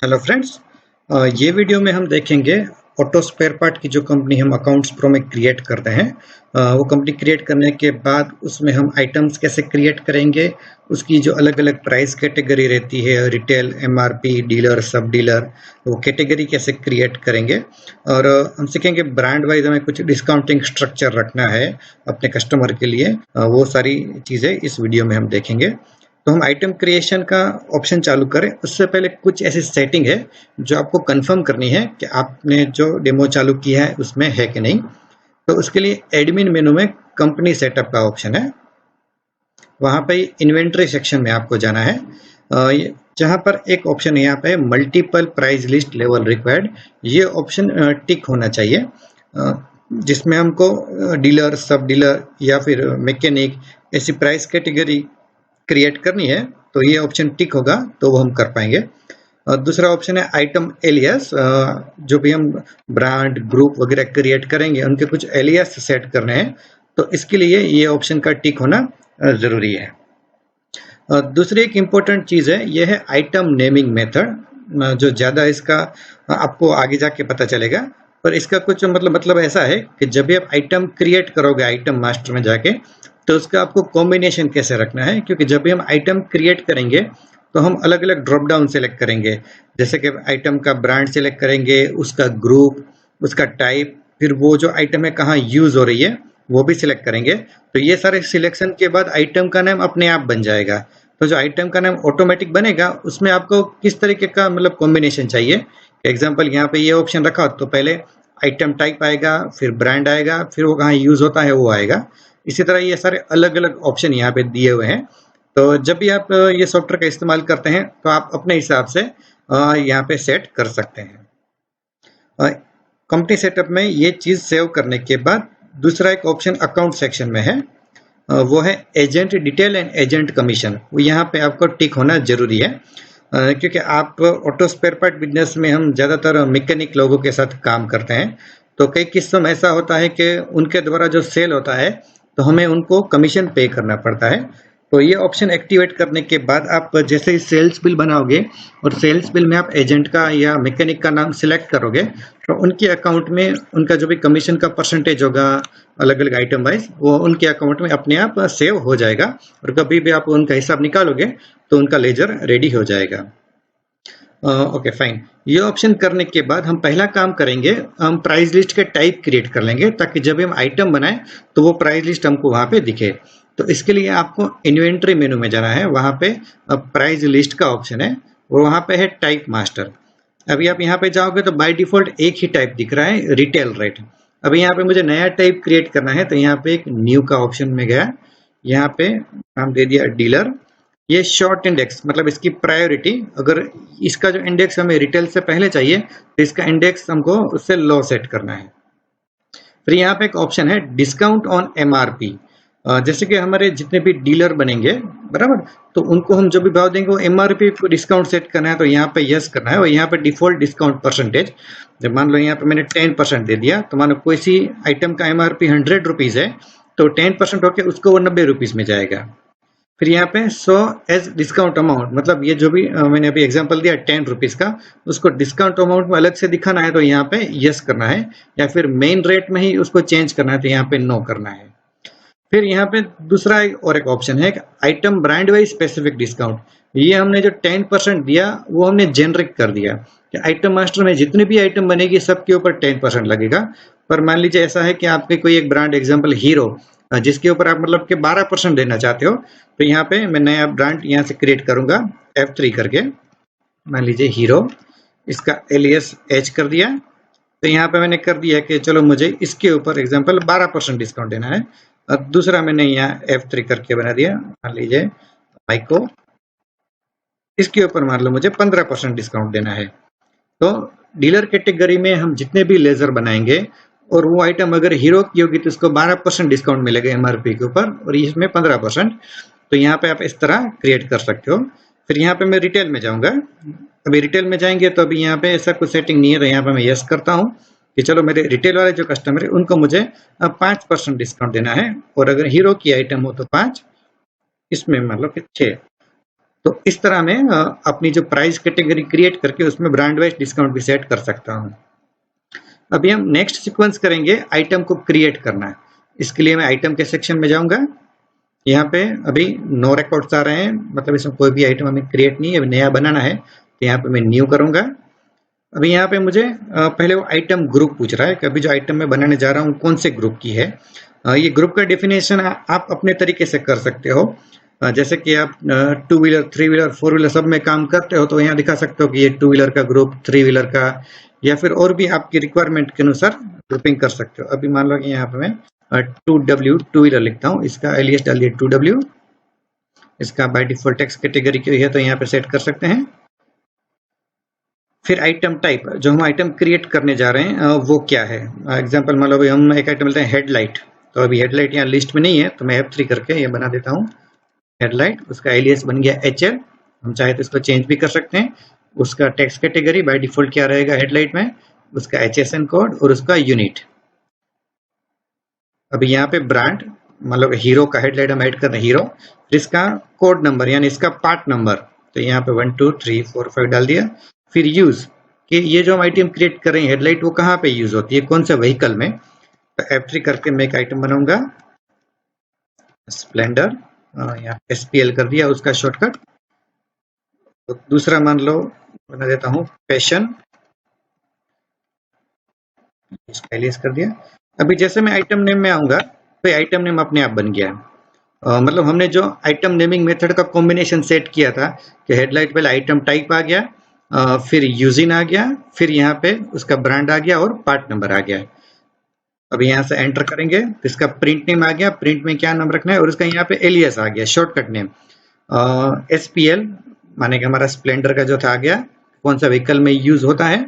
Hello friends. ये video में हम देखेंगे ऑटो स्पेयर पार्ट की जो कंपनी हम अकाउंट्स प्रो में क्रिएट करते हैं। वो कंपनी क्रिएट करने के बाद उसमें हम आइटम्स कैसे क्रिएट करेंगे, उसकी जो अलग अलग प्राइस कैटेगरी रहती है, रिटेल, एमआरपी, डीलर, सब डीलर, वो कैटेगरी कैसे क्रिएट करेंगे। और हम सीखेंगे ब्रांड वाइज हमें कुछ डिस्काउंटिंग स्ट्रक्चर रखना है अपने कस्टमर के लिए। वो सारी चीज़ें इस वीडियो में हम देखेंगे। तो हम आइटम क्रिएशन का ऑप्शन चालू करें उससे पहले कुछ ऐसी सेटिंग है जो आपको कंफर्म करनी है कि आपने जो डेमो चालू किया है उसमें है कि नहीं। तो उसके लिए एडमिन मेनू में कंपनी सेटअप का ऑप्शन है, वहाँ पे इन्वेंट्री सेक्शन में आपको जाना है। जहाँ पर एक ऑप्शन यहाँ पे multiple price list level required, ये ऑप्शन टिक होना चाहिए, जिसमें हमको डीलर, सब डीलर या फिर मैकेनिक ऐसी प्राइस कैटेगरी क्रिएट करनी है। तो ये ऑप्शन टिक होगा तो वो हम कर पाएंगे। दूसरा ऑप्शन है आइटम एलियास, जो भी हम ब्रांड, ग्रुप वगैरह क्रिएट करेंगे उनके कुछ एलियास सेट करने हैं, तो इसके लिए ये ऑप्शन का टिक होना ज़रूरी है। दूसरी एक इम्पोर्टेंट चीज़ है, यह है आइटम नेमिंग मेथड, जो ज़्यादा इसका आपको आगे जाके पता चलेगा। पर इसका कुछ मतलब ऐसा है कि जब भी आप आइटम क्रिएट करोगे आइटम मास्टर में जाके, तो उसका आपको कॉम्बिनेशन कैसे रखना है, क्योंकि जब भी हम आइटम क्रिएट करेंगे तो हम अलग अलग ड्रॉप डाउन सेलेक्ट करेंगे। जैसे कि आइटम का ब्रांड सेलेक्ट करेंगे, उसका ग्रुप, उसका टाइप, फिर वो जो आइटम है कहाँ यूज हो रही है वो भी सिलेक्ट करेंगे। तो ये सारे सिलेक्शन के बाद आइटम का नाम अपने आप बन जाएगा। तो जो आइटम का नाम ऑटोमेटिक बनेगा उसमें आपको किस तरीके का कॉम्बिनेशन चाहिए। एग्जाम्पल यहाँ पे ये ऑप्शन रखा तो पहले आइटम टाइप आएगा, फिर ब्रांड आएगा, फिर वो कहाँ यूज होता है वो आएगा। इसी तरह ये सारे अलग अलग ऑप्शन यहाँ पे दिए हुए हैं। तो जब भी आप ये सॉफ्टवेयर का इस्तेमाल करते हैं तो आप अपने हिसाब से यहाँ पे सेट कर सकते हैं। कंपनी सेटअप में ये चीज़ सेव करने के बाद दूसरा एक ऑप्शन अकाउंट सेक्शन में है, वो है agent detail and agent commission. वो यहाँ पे आपको टिक होना जरूरी है, क्योंकि आप ऑटो स्पेयर पार्ट बिजनेस में हम ज़्यादातर मैकेनिक लोगों के साथ काम करते हैं। तो कई किस्सों में ऐसा होता है कि उनके द्वारा जो सेल होता है तो हमें उनको कमीशन पे करना पड़ता है। तो ये ऑप्शन एक्टिवेट करने के बाद आप जैसे ही सेल्स बिल बनाओगे और सेल्स बिल में आप एजेंट का या मैकेनिक का नाम सिलेक्ट करोगे, तो उनके अकाउंट में उनका जो भी कमीशन का परसेंटेज होगा अलग अलग आइटम वाइज, वो उनके अकाउंट में अपने आप सेव हो जाएगा। और कभी भी आप उनका हिसाब निकालोगे तो उनका लेजर रेडी हो जाएगा। Okay fine. ये ऑप्शन करने के बाद हम पहला काम करेंगे, हम प्राइस लिस्ट के टाइप क्रिएट कर लेंगे ताकि जब हम आइटम बनाएं तो वो प्राइस लिस्ट हमको वहाँ पे दिखे। तो इसके लिए आपको इन्वेंट्री मेनू में जाना है, वहाँ पे प्राइस लिस्ट का ऑप्शन है और वहाँ पे है टाइप मास्टर। अभी आप यहाँ पे जाओगे तो बाय डिफॉल्ट एक ही टाइप दिख रहा है, रिटेल रेट। अभी यहाँ पे मुझे नया टाइप क्रिएट करना है तो यहाँ पे एक न्यू का ऑप्शन में गया, यहाँ पे नाम दे दिया डीलर। ये शॉर्ट इंडेक्स मतलब इसकी प्रायोरिटी, अगर इसका जो इंडेक्स हमें रिटेल से पहले चाहिए तो इसका इंडेक्स हमको उससे लो सेट करना है। फिर यहाँ पे एक ऑप्शन है डिस्काउंट ऑन एमआरपी। जैसे कि हमारे जितने भी डीलर बनेंगे बराबर, तो उनको हम जो भी भाव देंगे वो एमआरपी को डिस्काउंट सेट करना है, तो यहाँ पे यस करना है। और यहाँ पे डिफॉल्ट डिस्काउंट परसेंटेज, जब मान लो यहाँ पे मैंने 10% दे दिया, तो मानो कोई सी आइटम का एमआरपी 100 रुपीज़ है तो 10% होकर उसको वो 90 रुपीज़ में जाएगा। फिर यहाँ पे शो एज डिस्काउंट अमाउंट, मतलब ये जो भी मैंने अभी एग्जांपल दिया 10 रुपीज़ का, उसको डिस्काउंट अमाउंट में अलग से दिखाना है तो यहाँ पे यस करना है, या फिर मेन रेट में ही उसको चेंज करना है तो यहाँ पे नो करना है। फिर यहाँ पे दूसरा और एक ऑप्शन है item brand wise specific discount. ये हमने जो 10% दिया वो हमने जेनरिक कर दिया कि आइटम मास्टर में जितनी भी आइटम बनेगी सबके ऊपर 10% लगेगा। पर मान लीजिए ऐसा है कि आपके कोई एक ब्रांड, एग्जांपल हीरो, जिसके ऊपर आप मतलब कि 12% देना चाहते हो, तो यहाँ पे मैं नया ब्रांड यहाँ से क्रिएट करूंगा F3 करके, मान लीजिए हीरो, इसका एलियस एच कर दिया। तो यहाँ पे मैंने कर दिया कि चलो मुझे इसके ऊपर एग्जांपल 12% डिस्काउंट देना है। अब दूसरा मैंने यहाँ F3 करके बना दिया, मान लीजिए माइको, इसके ऊपर मान लो मुझे 15% डिस्काउंट देना है। तो डीलर कैटेगरी में हम जितने भी लेजर बनाएंगे और वो आइटम अगर हीरो की होगी तो उसको 12% डिस्काउंट मिलेगा एमआरपी के ऊपर, और इसमें 15%। तो यहाँ पे आप इस तरह क्रिएट कर सकते हो। फिर यहाँ पे मैं रिटेल में जाऊंगा। अभी रिटेल में जाएंगे तो अभी यहाँ पे ऐसा कुछ सेटिंग नहीं है, तो यहाँ पे मैं यस करता हूँ कि चलो मेरे रिटेल वाले जो कस्टमर है उनको मुझे 5% डिस्काउंट देना है, और अगर हीरो की आइटम हो तो 5, इसमें मतलब 6। तो इस तरह मैं अपनी जो प्राइस कैटेगरी क्रिएट करके उसमें ब्रांड वाइज डिस्काउंट भी सेट कर सकता हूँ। अभी हम नेक्स्ट सीक्वेंस करेंगे आइटम को क्रिएट करना है। इसके लिए मैं आइटम के सेक्शन में जाऊंगा। यहाँ पे अभी नो रिकॉर्ड्स आ रहे हैं, मतलब इसमें कोई भी आइटम हमें क्रिएट नहीं है, अभी नया बनाना है, तो यहाँ पे मैं न्यू करूंगा। अभी यहाँ पे मुझे पहले वो आइटम ग्रुप पूछ रहा है कि अभी जो आइटम मैं बनाने जा रहा हूँ कौन से ग्रुप की है। ये ग्रुप का डेफिनेशन आप अपने तरीके से कर सकते हो। जैसे कि आप 2 व्हीलर 3 व्हीलर 4 व्हीलर सब में काम करते हो तो यहाँ दिखा सकते हो कि ये 2 व्हीलर का ग्रुप, 3 व्हीलर का, या फिर और भी आपकी रिक्वायरमेंट के अनुसार ग्रुपिंग कर सकते हो। अभी मान लो कि यहाँ पे मैं 2W 2 व्हीलर लिखता हूँ, इसका एलियास डालिए 2W। इसका बाय डिफॉल्ट टेक्स्ट कैटेगरी क्यों है तो यहाँ पे सेट कर सकते हैं। फिर आइटम टाइप, जो हम आइटम क्रिएट करने जा रहे हैं वो क्या है। एग्जांपल मान लो अभी हम एक आइटम लेते हैं हेडलाइट, तो अभी हेडलाइट यहाँ लिस्ट में नहीं है तो मैं F3 करके ये बना देता हूँ हेडलाइट। उसका एलियास बन गया HL, हम चाहे तो इसको चेंज भी कर सकते हैं। उसका टेक्स्ट कैटेगरी बाय डिफॉल्ट क्या रहेगा हेडलाइट में, उसका HSN कोड और उसका यूनिट। अभी यहाँ पे ब्रांड, मतलब हीरो का हेडलाइट हम ऐड कर रहे हैं हीरो, फिर इसका कोड नंबर यानी इसका पार्ट नंबर, तो यहाँ पे 1 2 3 4 5 डाल दिया। फिर यूज, कि ये जो हम आइटम क्रिएट कर रहे हैं हेडलाइट वो कहाँ पे यूज होती है, कौन सा व्हीकल में। तो F3 करके मैं एक आइटम बनाऊंगा स्प्लेंडर, यहाँ SPL कर दिया उसका शॉर्टकट। तो दूसरा मान लो बना देता हूँ पैशन, इसका एलियास कर दिया। अभी जैसे मैं आइटम नेम में आऊंगा तो आइटम नेम अपने आप बन गया। मतलब हमने जो आइटम नेमिंग मेथड का कॉम्बिनेशन सेट किया था कि हेडलाइट पहले आइटम टाइप आ गया, फिर यूजिन आ गया, फिर यहाँ पे उसका ब्रांड आ गया और पार्ट नंबर आ गया। अभी यहाँ से एंटर करेंगे तो इसका प्रिंट नेम आ गया, प्रिंट में क्या नाम रखना है, और इसका यहाँ पे एलियास आ गया शॉर्टकट नेम SPL, माने कि हमारा स्प्लेंडर का जो था आ गया, कौन सा व्हीकल में यूज होता है।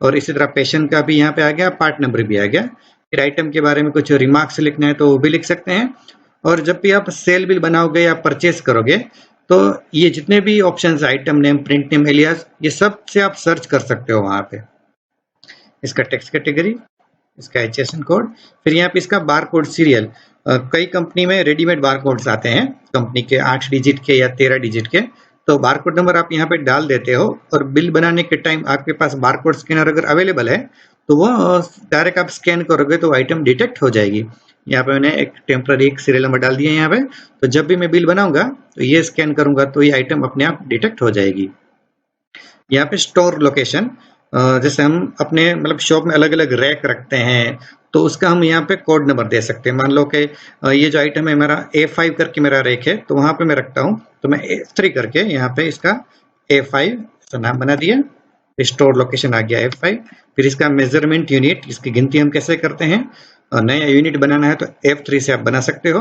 और इसी तरह पैशन का भी यहाँ पे आ गया, पार्ट नंबर भी आ गया। फिर आइटम के बारे में कुछ रिमार्क्स लिखना है तो वो भी लिख सकते हैं। और जब भी आप सेल बिल बनाओगे या परचेस करोगे तो ये जितने भी options item name, print name, alias, ये सब से आप सर्च कर सकते हो वहां पे। इसका टेक्स्ट कैटेगरी, इसका HSN कोड, फिर यहाँ पे इसका बार कोड सीरियल। कई कंपनी में रेडीमेड बार कोड्स आते हैं कंपनी के 8 डिजिट के या 13 डिजिट के, तो बार कोड नंबर आप यहाँ पे डाल देते हो और बिल बनाने के टाइम आपके पास बार कोड स्कैनर अगर अवेलेबल है तो वो डायरेक्ट आप स्कैन करोगे तो आइटम डिटेक्ट हो जाएगी। यहाँ पे मैंने एक टेम्पररी एक सीरियल नंबर डाल दिया यहाँ पे, तो जब भी मैं बिल बनाऊंगा तो ये स्कैन करूंगा तो ये आइटम अपने आप डिटेक्ट हो जाएगी। यहाँ पे स्टोर लोकेशन, जैसे हम अपने मतलब शॉप में अलग अलग रैक रखते हैं तो उसका हम यहाँ पे कोड नंबर दे सकते हैं। मान लो कि ये जो आइटम है मेरा A5 करके मेरा रैक है तो वहां पे मैं रखता हूँ, तो मैं F3 करके यहाँ पे इसका A5 का नाम बना दिया, स्टोर लोकेशन आ गया F5। फिर इसका मेजरमेंट यूनिट, इसकी गिनती हम कैसे करते हैं, नया यूनिट बनाना है तो F3 से आप बना सकते हो।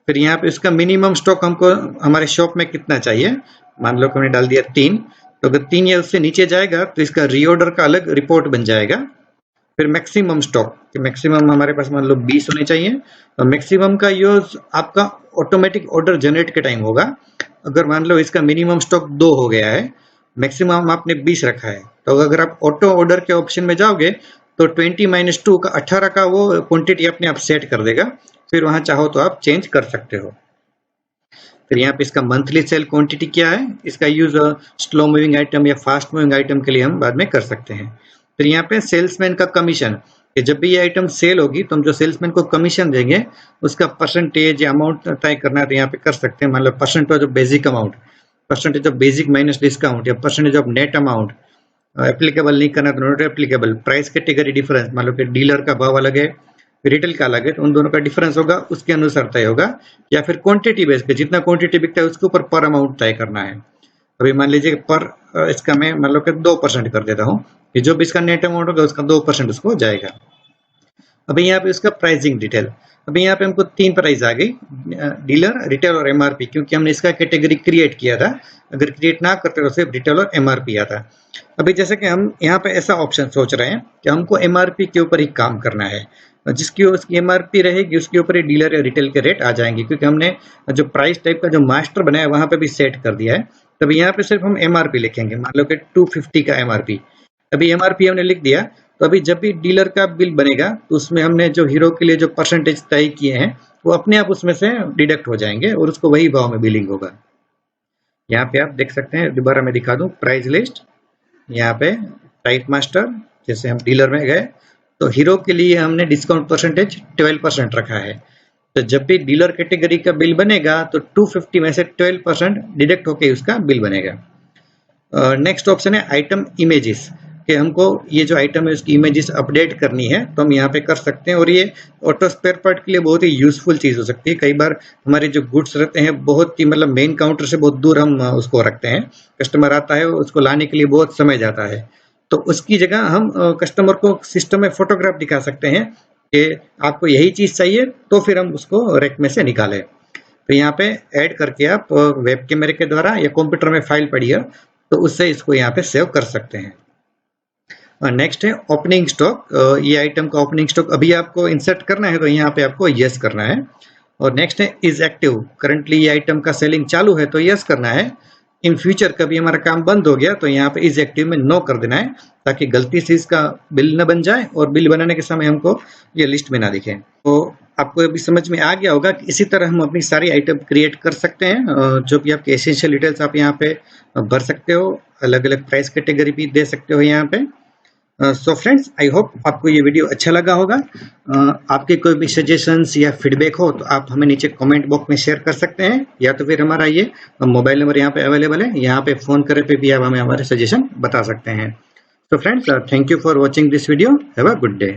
फिर यहाँ पे इसका मिनिमम स्टॉक हमको हमारे शॉप में कितना चाहिए, मान लो कि हमने डाल दिया 3, तो अगर 3 या उससे नीचे जाएगा तो इसका रीऑर्डर का अलग रिपोर्ट बन जाएगा। फिर मैक्सिमम स्टॉक, मैक्सिमम हमारे पास मान लो 20 होने चाहिए, तो मैक्सिमम का यूज आपका ऑटोमेटिक ऑर्डर जनरेट के टाइम होगा। अगर मान लो इसका मिनिमम स्टॉक 2 हो गया है, मैक्सिमम आपने 20 रखा है, तो अगर आप ऑटो ऑर्डर के ऑप्शन में जाओगे तो 20 - 2 का 18 का वो क्वांटिटी अपने आप सेट कर देगा। फिर वहां चाहो तो आप चेंज कर सकते हो। फिर यहाँ पे इसका मंथली सेल क्वांटिटी क्या है, इसका यूज स्लो मूविंग आइटम या फास्ट मूविंग आइटम के लिए हम बाद में कर सकते हैं। फिर यहाँ पे सेल्समैन का कमीशन, कि जब भी ये आइटम सेल होगी तो हम जो सेल्समैन को कमीशन देंगे उसका परसेंटेज या अमाउंट तय करना है तो यहाँ पे कर सकते हैं। मतलब percentage of basic amount, percentage of basic minus discount, या percentage of net amount. Applicable नहीं करना तो not applicable. Price category difference, मान लो कि डीलर का भाव अलग है, रिटेल का अलग है, तो उन दोनों का डिफरेंस होगा, उसके अनुसार तय होगा। या फिर क्वांटिटी बेस पे, जितना क्वांटिटी बिकता है उसके ऊपर पर अमाउंट तय करना है। अभी मान लीजिए पर इसका मैं मान लो कि 2% कर देता हूँ, कि जो भी इसका नेट अमाउंट होगा उसका 2% उसको जाएगा। अभी यहाँ पे उसका प्राइसिंग डिटेल, अभी यहाँ पे हमको 3 प्राइस आ गई, डीलर, रिटेल और MRP, क्योंकि हमने इसका कैटेगरी क्रिएट किया था। अगर क्रिएट ना करते तो सिर्फ रिटेल और MRP आता। अभी जैसे कि हम यहाँ पे ऐसा ऑप्शन सोच रहे हैं कि हमको MRP के ऊपर ही काम करना है, जिसकी उसकी MRP रहेगी उसके ऊपर ही डीलर या रिटेल के रेट आ जाएंगे, क्योंकि हमने जो प्राइस टाइप का जो मास्टर बनाया वहां पे भी सेट कर दिया है। तभी यहाँ पे सिर्फ हम MRP लिखेंगे, मान लो कि 250 का MRP। अभी MRP हमने लिख दिया, तो अभी जब भी डीलर का बिल बनेगा तो उसमें हमने जो हीरो के लिए जो परसेंटेज तय किए हैं वो अपने आप उसमें से डिडक्ट हो जाएंगे और उसको वही भाव में बिलिंग होगा। यहाँ पे आप देख सकते हैं, दोबारा मैं दिखा दूं, प्राइस लिस्ट, यहाँ पे टाइप मास्टर, जैसे हम डीलर में गए तो हीरो के लिए हमने डिस्काउंट परसेंटेज 12% रखा है। तो जब भी डीलर कैटेगरी का बिल बनेगा तो 250 में से 12% डिडक्ट होके उसका बिल बनेगा। नेक्स्ट ऑप्शन है आइटम इमेजेस, कि हमको ये जो आइटम है उसकी इमेजेस अपडेट करनी है तो हम यहाँ पे कर सकते हैं, और ये ऑटो स्पेयर पार्ट के लिए बहुत ही यूजफुल चीज़ हो सकती है। कई बार हमारे जो गुड्स रहते हैं बहुत ही, मतलब मेन काउंटर से बहुत दूर हम उसको रखते हैं, कस्टमर आता है उसको लाने के लिए बहुत समय जाता है, तो उसकी जगह हम कस्टमर को सिस्टम में फोटोग्राफ दिखा सकते हैं कि आपको यही चीज़ चाहिए, तो फिर हम उसको रेक में से निकालें। तो यहाँ पे ऐड करके आप वेब कैमरे के द्वारा या कंप्यूटर में फाइल पढ़िए तो उससे इसको यहाँ पे सेव कर सकते हैं। नेक्स्ट है ओपनिंग स्टॉक, ये आइटम का ओपनिंग स्टॉक अभी आपको इंसर्ट करना है तो यहाँ पे आपको यस करना है। और नेक्स्ट है इज एक्टिव, करंटली ये आइटम का सेलिंग चालू है तो यस करना है। इन फ्यूचर कभी हमारा काम बंद हो गया तो यहाँ पे इज एक्टिव में नो कर देना है, ताकि गलती से इसका बिल न बन जाए और बिल बनाने के समय हमको ये लिस्ट में ना दिखे। तो आपको अभी समझ में आ गया होगा कि इसी तरह हम अपनी सारी आइटम क्रिएट कर सकते हैं, जो भी आपके एसेंशियल डिटेल्स आप यहाँ पे भर सकते हो, अलग अलग प्राइस कैटेगरी भी दे सकते हो यहाँ पे। सो फ्रेंड्स, आई होप आपको ये वीडियो अच्छा लगा होगा। आपके कोई भी सजेशंस या फीडबैक हो तो आप हमें नीचे कमेंट बॉक्स में शेयर कर सकते हैं, या तो फिर हमारा ये मोबाइल नंबर यहाँ पे अवेलेबल है, यहाँ पे फ़ोन करे पे भी आप हमें हमारे सजेशन बता सकते हैं। So friends, thank you for watching this video, have a good day.